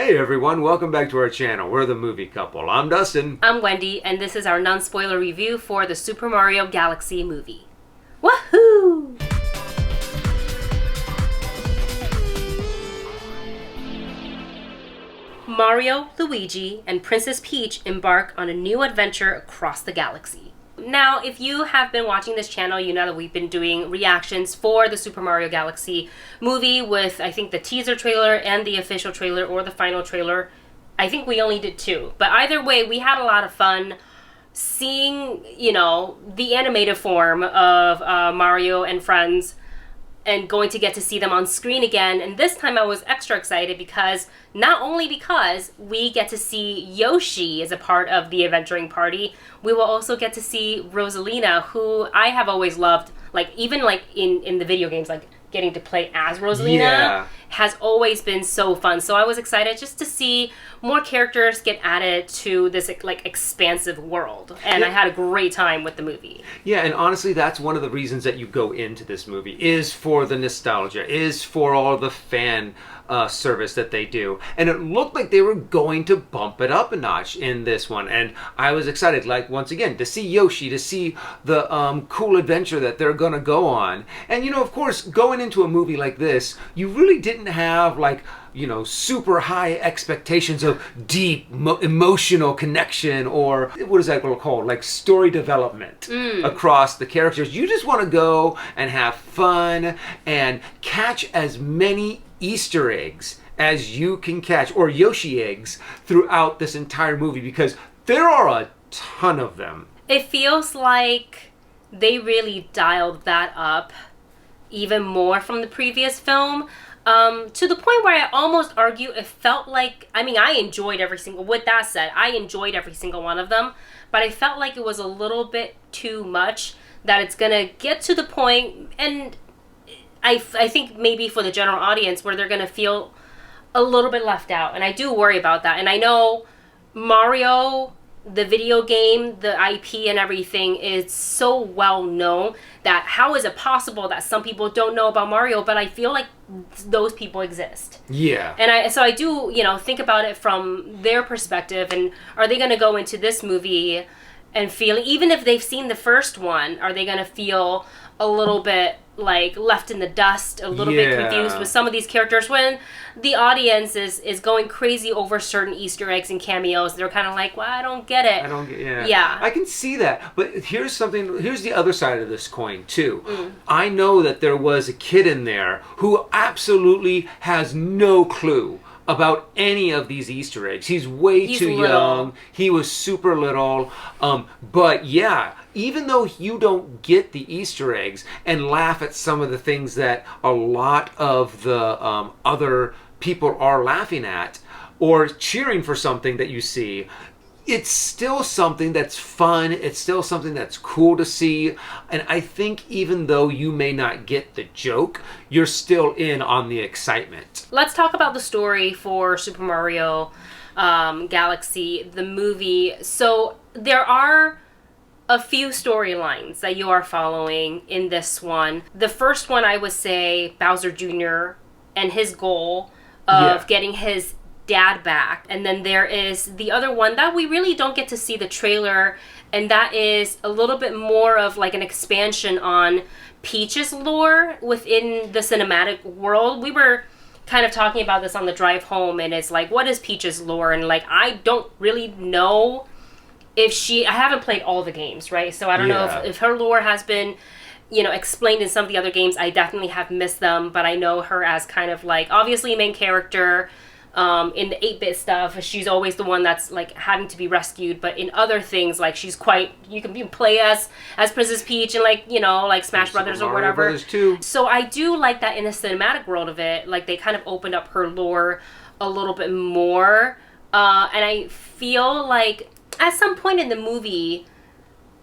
Hey everyone, welcome back to our channel. We're the Movie Couple. I'm Dustin. I'm Wendy, and this is our non-spoiler review for the Super Mario Galaxy movie. Woohoo! Mario, Luigi, and Princess Peach embark on a new adventure across the galaxy. Now, if you have been watching this channel, you know that we've been doing reactions for the Super Mario Galaxy movie with, I think, the teaser trailer and the official trailer or the final trailer. I think we only did two. But either way, we had a lot of fun seeing, the animated form of Mario and friends and going to get to see them on screen again. And this time I was extra excited because not only because we get to see Yoshi as a part of the adventuring party, we will also get to see Rosalina, who I have always loved, even in the video games, getting to play as Rosalina has always been so fun. So I was excited just to see more characters get added to this expansive world. And I had a great time with the movie. Yeah, and honestly, that's one of the reasons that you go into this movie, is for the nostalgia, is for all the fan service that they do. And it looked like they were going to bump it up a notch in this one. And I was excited, once again, to see Yoshi, to see the cool adventure that they're going to go on. And, of course, going into a movie like this, you really didn't have, super high expectations of deep emotional connection, or what is that called? Story development across the characters. You just want to go and have fun and catch as many Easter eggs as you can catch, or Yoshi eggs, throughout this entire movie, because there are a ton of them. It feels like they really dialed that up even more from the previous film. To the point where I almost argue it felt like, I enjoyed every single, with that said, I enjoyed every single one of them, but I felt like it was a little bit too much, that it's gonna get to the point, and I think maybe for the general audience, where they're gonna feel a little bit left out, and I do worry about that. And I know Mario, the video game, the IP and everything is so well known that how is it possible that some people don't know about Mario, but I feel like those people exist. Yeah. And I do, think about it from their perspective, and are they going to go into this movie and feel, even if they've seen the first one, are they going to feel a little bit left in the dust, a little bit confused with some of these characters, when the audience is going crazy over certain Easter eggs and cameos? They're kind of like, well, I don't get it. Yeah. I can see that. But here's the other side of this coin, too. I know that there was a kid in there who absolutely has no clue about any of these Easter eggs. He's too young. He was super little. But yeah, even though you don't get the Easter eggs and laugh at some of the things that a lot of the other people are laughing at or cheering for something that you see, it's still something that's fun. It's still something that's cool to see. And I think even though you may not get the joke, you're still in on the excitement. Let's talk about the story for Super Mario Galaxy, the movie. So there are a few storylines that you are following in this one. The first one, I would say, Bowser Jr. and his goal of getting his dad back. And then there is the other one that we really don't get to see the trailer, and that is a little bit more of an expansion on Peach's lore within the cinematic world. We were kind of talking about this on the drive home, and it's what is Peach's lore? And I don't really know if I haven't played all the games, right? So I don't know if her lore has been, explained in some of the other games. I definitely have missed them, but I know her as kind of obviously main character. In the 8-bit stuff, she's always the one that's having to be rescued, but in other things, she's quite, you can play as Princess Peach and Smash Brothers or whatever. Brothers too. So I do like that in the cinematic world of it, they kind of opened up her lore a little bit more, and I feel at some point in the movie,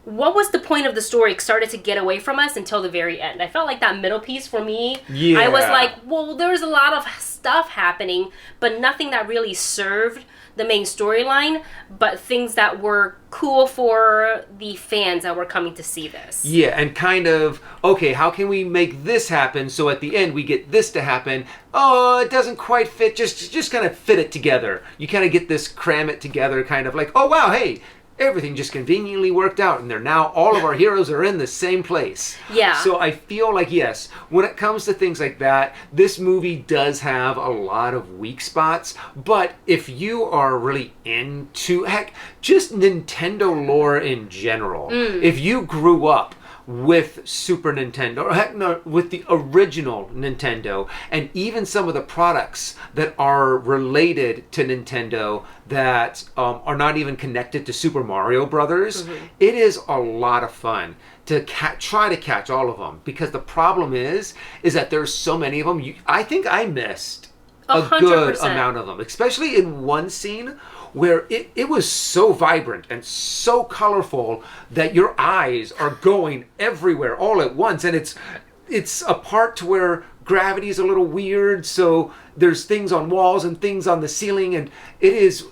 what was the point of the story? It started to get away from us until the very end. I felt like that middle piece for me. Yeah. I was like, well, there was a lot of stuff happening, but nothing that really served the main storyline, but things that were cool for the fans that were coming to see this. Yeah, and kind of, okay, how can we make this happen so at the end we get this to happen? Oh, it doesn't quite fit. Just kind of fit it together. You kind of get this cram it together kind of like, oh wow, hey, everything just conveniently worked out and they're now, all of our heroes are in the same place. Yeah. So I feel like, yes, when it comes to things like that, this movie does have a lot of weak spots, but if you are really into, heck, just Nintendo lore in general, if you grew up with Super Nintendo, or heck no, with the original Nintendo, and even some of the products that are related to Nintendo that are not even connected to Super Mario Brothers, it is a lot of fun to try to catch all of them, because the problem is that there's so many of them. I think I missed a 100%. good amount of them, especially in one scene where it was so vibrant and so colorful that your eyes are going everywhere all at once, and it's a part to where gravity is a little weird, so there's things on walls and things on the ceiling, and it is,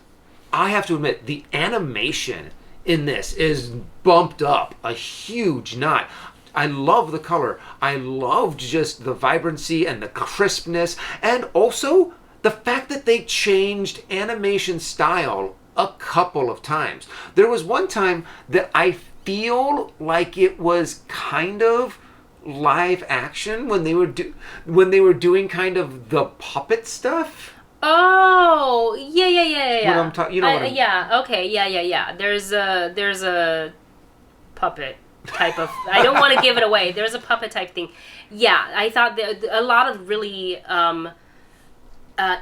I have to admit, the animation in this is bumped up a huge notch. I love the color. I loved just the vibrancy and the crispness, and also the fact that they changed animation style a couple of times. There was one time that I feel like it was kind of live action when they were doing kind of the puppet stuff. Oh, yeah. What I'm talking, you know what I'm... Yeah, okay, yeah. There's a puppet type of, I don't want to give it away. There's a puppet type thing. Yeah, I thought that a lot of really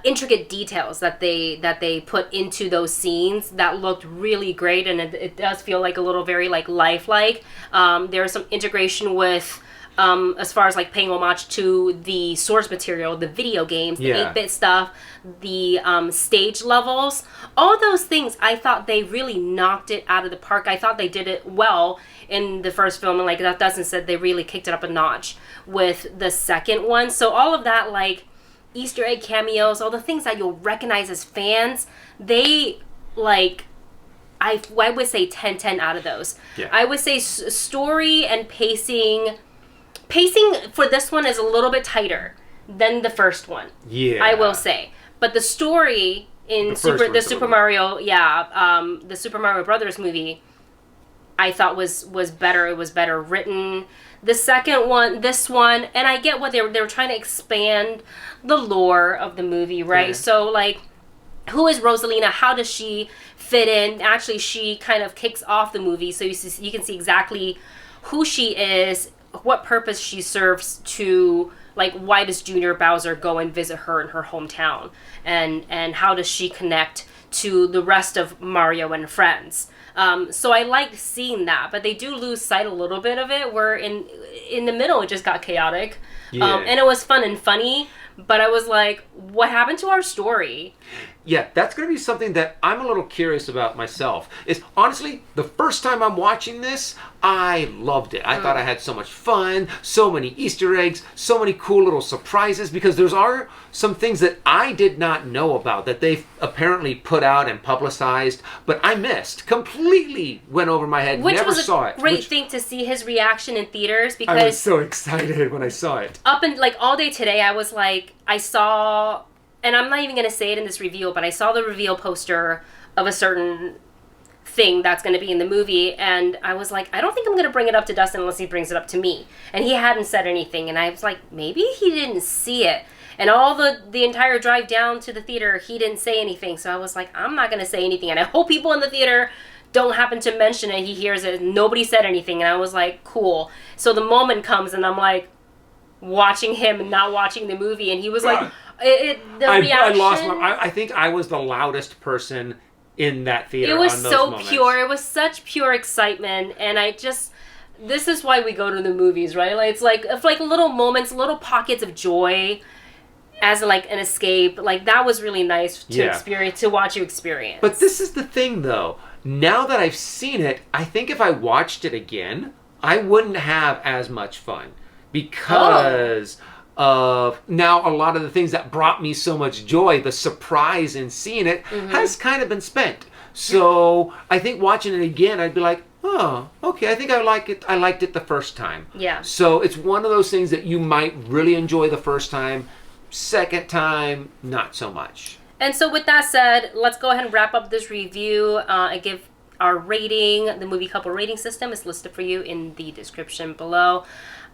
intricate details that they put into those scenes that looked really great, and it does feel like a little very like lifelike. There's some integration with as far as like paying homage to the source material, the video games, the 8-bit stuff, the stage levels, all those things. I thought they really knocked it out of the park. I thought they did it well in the first film, and like that Dustin said, they really kicked it up a notch with the second one. So all of that, like Easter egg cameos, all the things that you'll recognize as fans, they like, I would say 10 out of those. Yeah. I would say story and pacing for this one is a little bit tighter than the first one. Yeah, I will say, but the story in the Super Mario Brothers movie, I thought was better. It was better written. The second one, this one, and I get what they were trying to expand the lore of the movie, right? Yeah. So like, who is Rosalina? How does she fit in? Actually, she kind of kicks off the movie, so you can see exactly who she is, what purpose she serves to, like, why does Junior Bowser go and visit her in her hometown, and how does she connect to the rest of Mario and friends. So I liked seeing that, but they do lose sight a little bit of it, where in the middle it just got chaotic. And it was fun and funny, but I was like, what happened to our story? Yeah, that's going to be something that I'm a little curious about myself. Is honestly, the first time I'm watching this, I loved it. I thought I had so much fun, so many Easter eggs, so many cool little surprises, because there are some things that I did not know about that they've apparently put out and publicized, but I missed. Completely went over my head, never saw it. Which was a great thing to see his reaction in theaters, because I was so excited when I saw it. Up and like all day today, I was like, I saw, and I'm not even going to say it in this review, but I saw the reveal poster of a certain thing that's going to be in the movie, and I was like, I don't think I'm going to bring it up to Dustin unless he brings it up to me. And he hadn't said anything, and I was like, maybe he didn't see it. And all the entire drive down to the theater, he didn't say anything. So I was like, I'm not going to say anything, and I hope people in the theater don't happen to mention it. He hears it. Nobody said anything, and I was like, cool. So the moment comes, and I'm like watching him and not watching the movie, and he was like, reaction. I lost I think I was the loudest person in that theater. It was on those so moments. pure. It was such pure excitement, and this is why we go to the movies, right? Like it's like little moments, little pockets of joy. as like an escape. Like that was really nice to Yeah. experience, to watch you experience. But this is the thing, though. Now that I've seen it, I think if I watched it again, I wouldn't have as much fun because of now a lot of the things that brought me so much joy, the surprise in seeing it, has kind of been spent. So I think watching it again, I'd be like, oh, okay, I think I like it. I liked it the first time. Yeah. So it's one of those things that you might really enjoy the first time. Second time, not so much. And so with that said, let's go ahead and wrap up this review. I give our rating. The movie couple rating system is listed for you in the description below.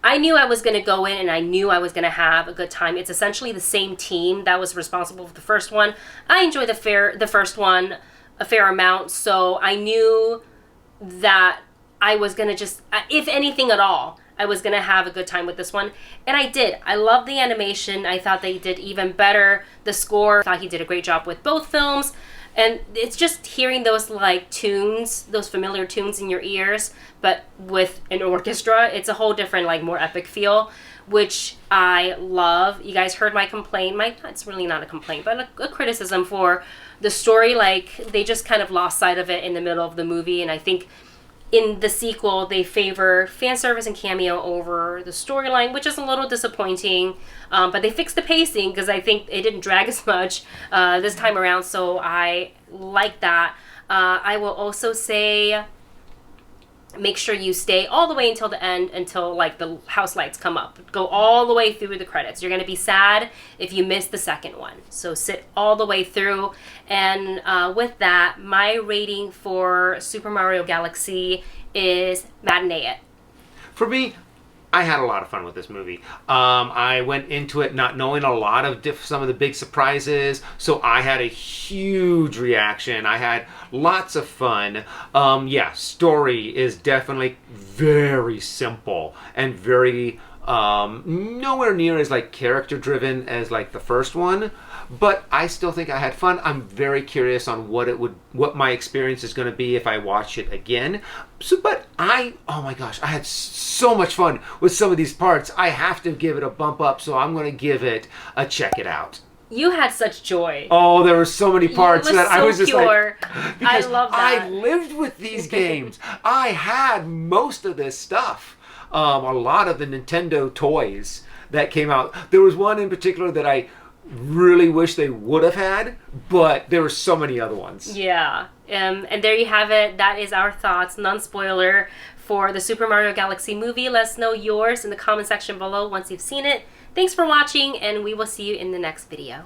I knew I was going to go in and I knew I was going to have a good time. It's essentially the same team that was responsible for the first one. I enjoyed the first one a fair amount, so I knew that I was going to just, if anything at all, I was going to have a good time with this one. And I did. I love the animation. I thought they did even better. The score, I thought he did a great job with both films. And it's just hearing those like tunes, those familiar tunes in your ears, but with an orchestra. It's a whole different, like more epic feel, which I love. You guys heard my complaint. It's really not a complaint, but a criticism for the story. Like they just kind of lost sight of it in the middle of the movie. And I think in the sequel, they favor fan service and cameo over the storyline, which is a little disappointing. But they fixed the pacing because I think it didn't drag as much this time around. So I like that. I will also say, make sure you stay all the way until the end, until like the house lights come up. Go all the way through the credits. You're going to be sad if you miss the second one. So sit all the way through. And with that, my rating for Super Mario Galaxy is matinee it. For me, I had a lot of fun with this movie. I went into it not knowing a lot of some of the big surprises, so I had a huge reaction. I had lots of fun. Yeah, story is definitely very simple and very nowhere near as like character driven as like the first one, but I still think I had fun. I'm very curious on what my experience is going to be if I watch it again. So, but oh my gosh, I had so much fun with some of these parts. I have to give it a bump up, so I'm going to give it a check it out. You had such joy. Oh, there were so many parts that I was just pure. like, because I love that. I lived with these games. I had most of this stuff. A lot of the Nintendo toys that came out. There was one in particular that I really wish they would have had, but there were so many other ones. Yeah. And there you have it. That is our thoughts, non-spoiler, for the Super Mario Galaxy movie. Let us know yours in the comment section below once you've seen it. Thanks for watching, and we will see you in the next video.